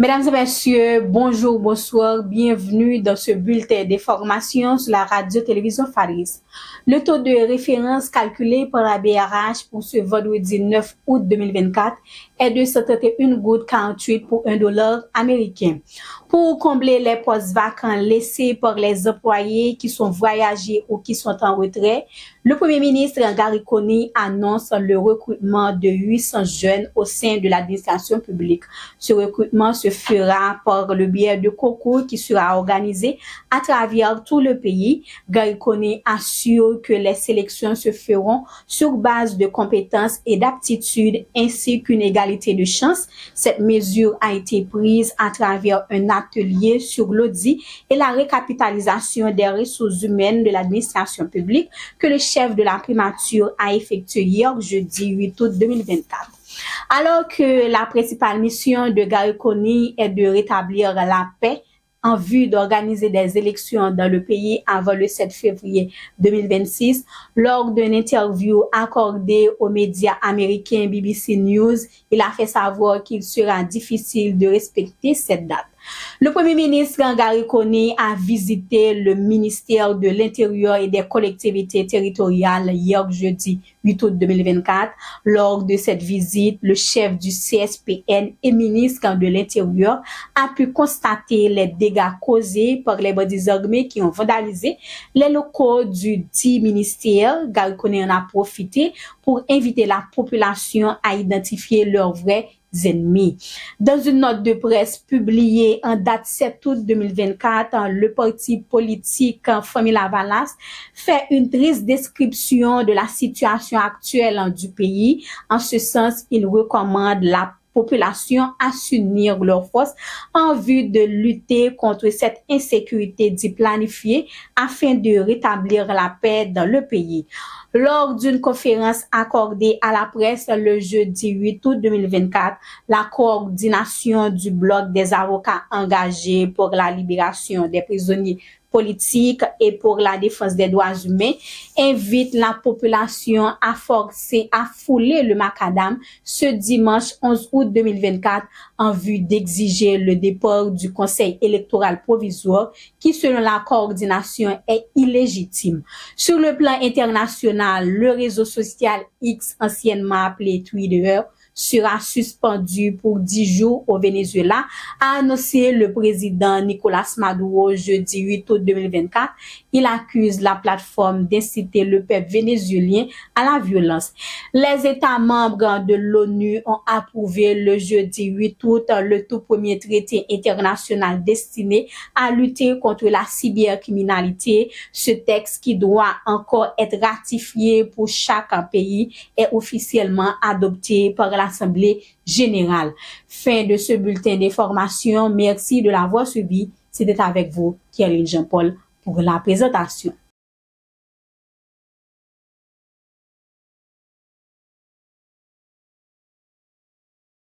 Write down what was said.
Mesdames et messieurs, bonjour, bonsoir, bienvenue dans ce bulletin d'information sur la radio-télévision Faris. Le taux de référence calculé par la BRH pour ce vendredi 9 août 2024 est de 131 gouttes 48 pour $1 américain. Pour combler les postes vacants laissés par les employés qui sont voyagés ou qui sont en retrait, le Premier ministre Gary Coney annonce le recrutement de 800 jeunes au sein de l'administration publique. Ce recrutement se fera par le biais de concours qui sera organisé à travers tout le pays. Gary Coney assure que les sélections se feront sur base de compétences et d'aptitudes ainsi qu'une égalité de chances. Cette mesure a été prise à travers un atelier sur l'audit et la récapitalisation des ressources humaines de l'administration publique que le chef de la primature a effectué hier jeudi 8 août 2024. Alors que la principale mission de Gary Coney est de rétablir la paix en vue d'organiser des élections dans le pays avant le 7 février 2026, lors d'une interview accordée aux médias américains BBC News, il a fait savoir qu'il sera difficile de respecter cette date. Le Premier ministre Gary Coney a visité le ministère de l'Intérieur et des collectivités territoriales hier jeudi 8 août 2024. Lors de cette visite, le chef du CSPN et ministre de l'Intérieur a pu constater les dégâts causés par les bandits armés qui ont vandalisé les locaux du dit ministère. Gary Coney en a profité pour inviter la population à identifier leurs vrais ennemis. Dans une note de presse publiée en date 7 août 2024, le parti politique Famille Lavalas fait une triste description de la situation actuelle du pays. En ce sens, il recommande la population à s'unir leurs forces en vue de lutter contre cette insécurité dit planifiée afin de rétablir la paix dans le pays. Lors d'une conférence accordée à la presse le jeudi 8 août 2024, la coordination du bloc des avocats engagés pour la libération des prisonniers politique et pour la défense des droits humains invite la population à fouler le macadam ce dimanche 11 août 2024 en vue d'exiger le départ du Conseil électoral provisoire qui, selon la coordination, est illégitime. Sur le plan international, le réseau social X, anciennement appelé Twitter, sera suspendu pour 10 jours au Venezuela, a annoncé le président Nicolas Maduro jeudi 8 août 2024. Il accuse la plateforme d'inciter le peuple vénézuélien à la violence. Les États membres de l'ONU ont approuvé le jeudi 8 août le tout premier traité international destiné à lutter contre la cybercriminalité. Ce texte, qui doit encore être ratifié pour chaque pays, est officiellement adopté par l'Assemblée générale. Fin de ce bulletin d'information. Merci de l'avoir suivi. C'était avec vous, Kieline Jean-Paul, pour la présentation.